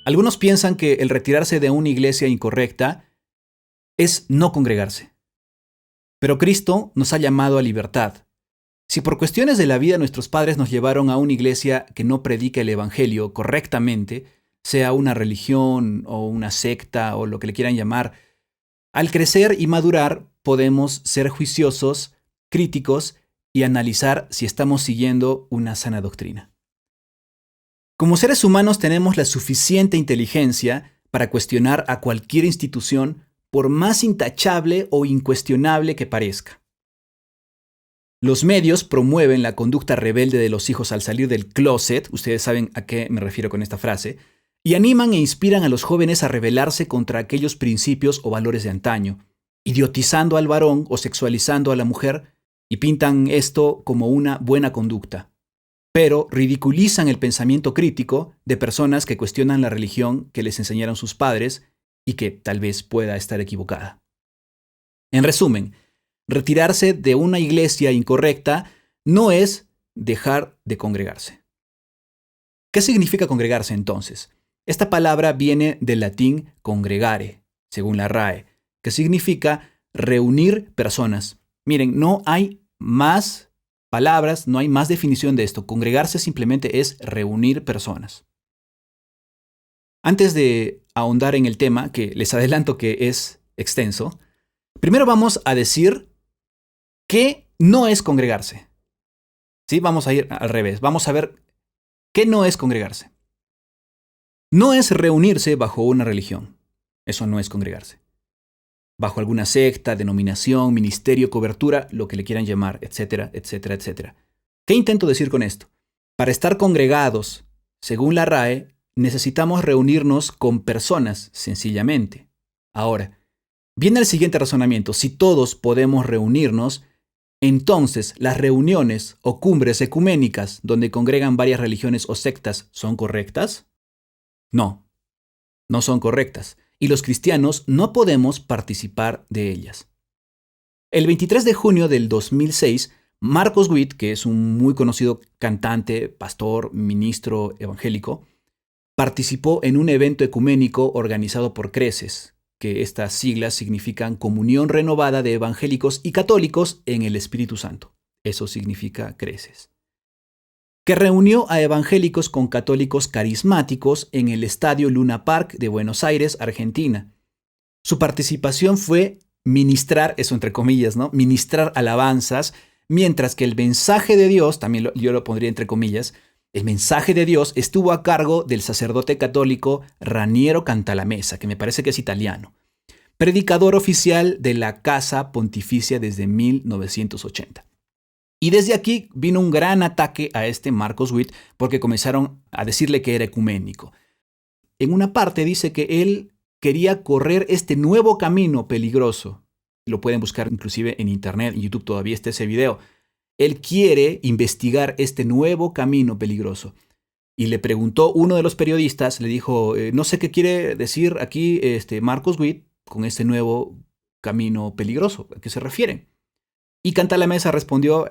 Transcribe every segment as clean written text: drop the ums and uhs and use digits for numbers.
Algunos piensan que el retirarse de una iglesia incorrecta es no congregarse. Pero Cristo nos ha llamado a libertad. Si por cuestiones de la vida nuestros padres nos llevaron a una iglesia que no predica el evangelio correctamente, sea una religión o una secta o lo que le quieran llamar, al crecer y madurar podemos ser juiciosos, críticos y analizar si estamos siguiendo una sana doctrina. Como seres humanos tenemos la suficiente inteligencia para cuestionar a cualquier institución por más intachable o incuestionable que parezca. Los medios promueven la conducta rebelde de los hijos al salir del closet, ustedes saben a qué me refiero con esta frase, y animan e inspiran a los jóvenes a rebelarse contra aquellos principios o valores de antaño, idiotizando al varón o sexualizando a la mujer, y pintan esto como una buena conducta. Pero ridiculizan el pensamiento crítico de personas que cuestionan la religión que les enseñaron sus padres y que tal vez pueda estar equivocada. En resumen, retirarse de una iglesia incorrecta no es dejar de congregarse. ¿Qué significa congregarse entonces? Esta palabra viene del latín congregare, según la RAE, que significa reunir personas. Miren, no hay más palabras, no hay más definición de esto. Congregarse simplemente es reunir personas. Antes de ahondar en el tema, que les adelanto que es extenso, primero vamos a decir qué no es congregarse. ¿Sí? Vamos a ir al revés. Vamos a ver qué no es congregarse. No es reunirse bajo una religión. Eso no es congregarse. Bajo alguna secta, denominación, ministerio, cobertura, lo que le quieran llamar, etcétera, etcétera, etcétera. ¿Qué intento decir con esto? Para estar congregados, según la RAE, necesitamos reunirnos con personas, sencillamente. Ahora, viene el siguiente razonamiento. Si todos podemos reunirnos, entonces las reuniones o cumbres ecuménicas donde congregan varias religiones o sectas ¿son correctas? No, no son correctas. Y los cristianos no podemos participar de ellas. El 23 de junio del 2006, Marcos Witt, que es un muy conocido cantante, pastor, ministro evangélico, participó en un evento ecuménico organizado por Creces, que estas siglas significan Comunión Renovada de Evangélicos y Católicos en el Espíritu Santo. Eso significa Creces. Que reunió a evangélicos con católicos carismáticos en el Estadio Luna Park de Buenos Aires, Argentina. Su participación fue ministrar, eso entre comillas, ¿no? Ministrar alabanzas, mientras que el mensaje de Dios, también yo lo pondría entre comillas, el mensaje de Dios estuvo a cargo del sacerdote católico Raniero Cantalamessa, que me parece que es italiano, predicador oficial de la Casa Pontificia desde 1980. Y desde aquí vino un gran ataque a este Marcos Witt porque comenzaron a decirle que era ecuménico. En una parte dice que él quería correr este nuevo camino peligroso. Lo pueden buscar inclusive en internet, en YouTube todavía está ese video. Él quiere investigar este nuevo camino peligroso. Y le preguntó uno de los periodistas, le dijo, no sé qué quiere decir aquí Marcos Witt con este nuevo camino peligroso. ¿A qué se refiere? Y Cantalamessa respondió,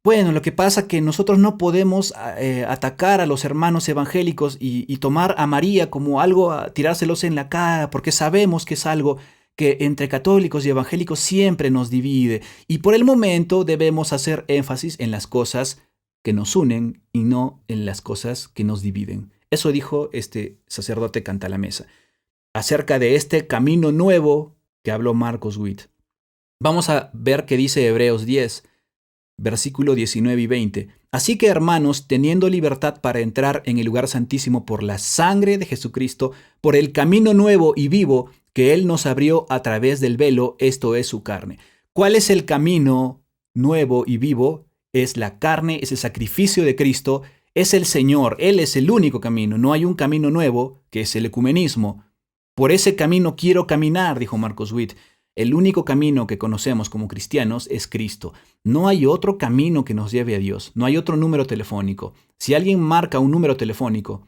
bueno, lo que pasa es que nosotros no podemos atacar a los hermanos evangélicos y tomar a María como algo, tirárselos en la cara, porque sabemos que es algo que entre católicos y evangélicos siempre nos divide. Y por el momento debemos hacer énfasis en las cosas que nos unen y no en las cosas que nos dividen. Eso dijo este sacerdote Cantalamessa acerca de este camino nuevo que habló Marcos Witt. Vamos a ver qué dice Hebreos 10, versículo 19 y 20. Así que, hermanos, teniendo libertad para entrar en el lugar santísimo por la sangre de Jesucristo, por el camino nuevo y vivo que Él nos abrió a través del velo, esto es su carne. ¿Cuál es el camino nuevo y vivo? Es la carne, es el sacrificio de Cristo, es el Señor, Él es el único camino. No hay un camino nuevo, que es el ecumenismo. Por ese camino quiero caminar, dijo Marcos Witt. El único camino que conocemos como cristianos es Cristo. No hay otro camino que nos lleve a Dios. No hay otro número telefónico. Si alguien marca un número telefónico,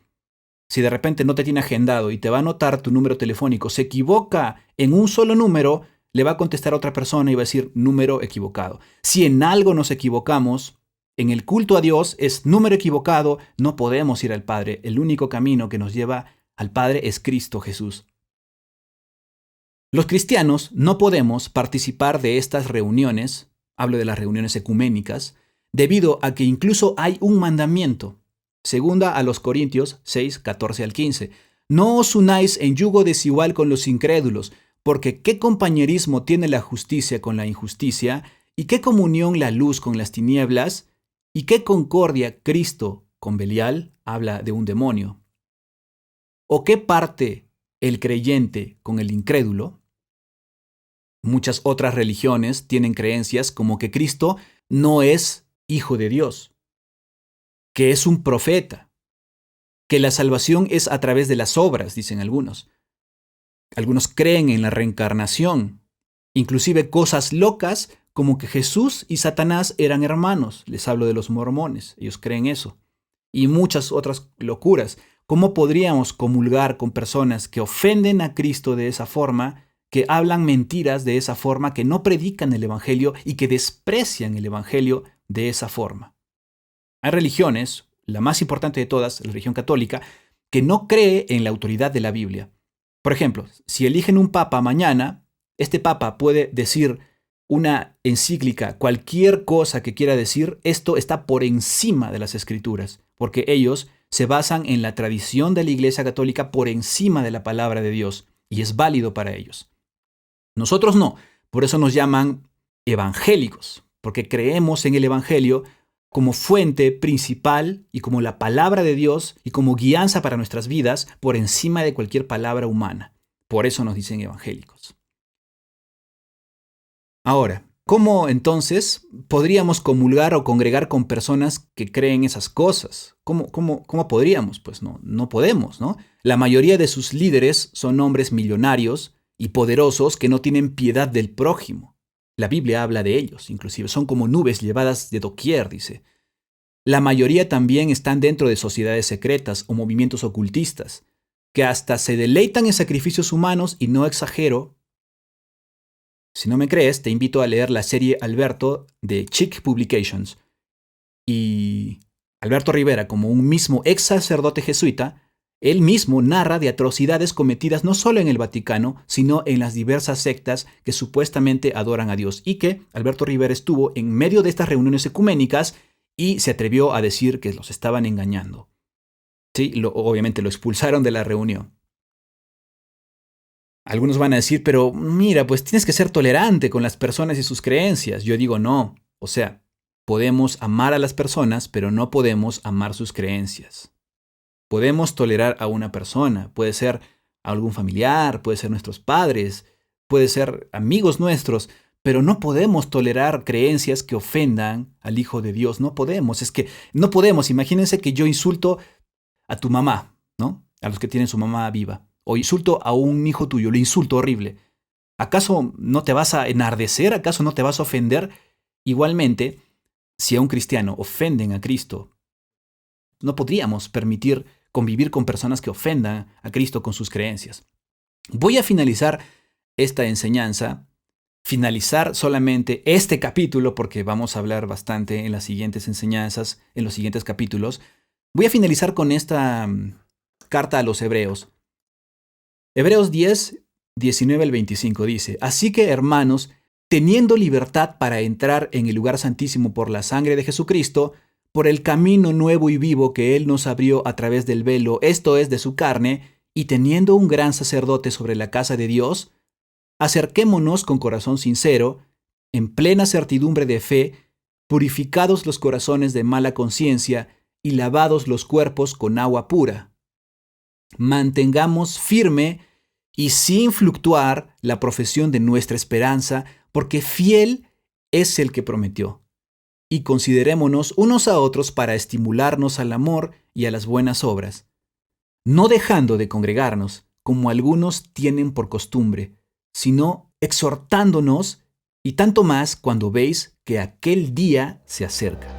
si de repente no te tiene agendado y te va a anotar tu número telefónico, se equivoca en un solo número, le va a contestar a otra persona y va a decir número equivocado. Si en algo nos equivocamos, en el culto a Dios es número equivocado, no podemos ir al Padre. El único camino que nos lleva al Padre es Cristo Jesús. Los cristianos no podemos participar de estas reuniones, hablo de las reuniones ecuménicas, debido a que incluso hay un mandamiento. Segunda a los Corintios 6, 14 al 15. No os unáis en yugo desigual con los incrédulos, porque ¿qué compañerismo tiene la justicia con la injusticia? ¿Y qué comunión la luz con las tinieblas? ¿Y qué concordia Cristo con Belial? Habla de un demonio. ¿O qué parte el creyente con el incrédulo? Muchas otras religiones tienen creencias como que Cristo no es hijo de Dios, que es un profeta, que la salvación es a través de las obras, dicen algunos. Algunos creen en la reencarnación, inclusive cosas locas como que Jesús y Satanás eran hermanos. Les hablo de los mormones, ellos creen eso. Y muchas otras locuras. ¿Cómo podríamos comulgar con personas que ofenden a Cristo de esa forma, que hablan mentiras de esa forma, que no predican el Evangelio y que desprecian el Evangelio de esa forma? Hay religiones, la más importante de todas, la religión católica, que no cree en la autoridad de la Biblia. Por ejemplo, si eligen un papa mañana, este papa puede decir una encíclica, cualquier cosa que quiera decir, esto está por encima de las escrituras, porque ellos se basan en la tradición de la Iglesia Católica por encima de la palabra de Dios, y es válido para ellos. Nosotros no, por eso nos llaman evangélicos, porque creemos en el Evangelio como fuente principal y como la palabra de Dios y como guianza para nuestras vidas por encima de cualquier palabra humana. Por eso nos dicen evangélicos. Ahora, ¿cómo entonces podríamos comulgar o congregar con personas que creen esas cosas? ¿Cómo podríamos? Pues no podemos, ¿no? La mayoría de sus líderes son hombres millonarios y poderosos que no tienen piedad del prójimo. La Biblia habla de ellos, inclusive son como nubes llevadas de doquier, dice. La mayoría también están dentro de sociedades secretas o movimientos ocultistas, que hasta se deleitan en sacrificios humanos y no exagero. Si no me crees, te invito a leer la serie Alberto de Chick Publications. Y Alberto Rivera, como un mismo ex sacerdote jesuita, él mismo narra de atrocidades cometidas no solo en el Vaticano, sino en las diversas sectas que supuestamente adoran a Dios, y que Alberto Rivera estuvo en medio de estas reuniones ecuménicas y se atrevió a decir que los estaban engañando. Sí, obviamente lo expulsaron de la reunión. Algunos van a decir, pero mira, pues tienes que ser tolerante con las personas y sus creencias. Yo digo no. O sea, podemos amar a las personas, pero no podemos amar sus creencias. Podemos tolerar a una persona, puede ser algún familiar, puede ser nuestros padres, puede ser amigos nuestros, pero no podemos tolerar creencias que ofendan al Hijo de Dios. No podemos, es que no podemos. Imagínense que yo insulto a tu mamá, ¿no? A los que tienen su mamá viva. O insulto a un hijo tuyo, lo insulto horrible. ¿Acaso no te vas a enardecer? ¿Acaso no te vas a ofender? Igualmente, si a un cristiano ofenden a Cristo, no podríamos permitir convivir con personas que ofendan a Cristo con sus creencias. Voy a finalizar esta enseñanza, finalizar solamente este capítulo, porque vamos a hablar bastante en las siguientes enseñanzas, en los siguientes capítulos. Voy a finalizar con esta carta a los Hebreos. Hebreos 10, 19 al 25 dice: Así que, hermanos, teniendo libertad para entrar en el lugar santísimo por la sangre de Jesucristo, por el camino nuevo y vivo que Él nos abrió a través del velo, esto es, de su carne, y teniendo un gran sacerdote sobre la casa de Dios, acerquémonos con corazón sincero, en plena certidumbre de fe, purificados los corazones de mala conciencia y lavados los cuerpos con agua pura. Mantengamos firme y sin fluctuar la profesión de nuestra esperanza, porque fiel es el que prometió. Y considerémonos unos a otros para estimularnos al amor y a las buenas obras, no dejando de congregarnos, como algunos tienen por costumbre, sino exhortándonos, y tanto más cuando veis que aquel día se acerca.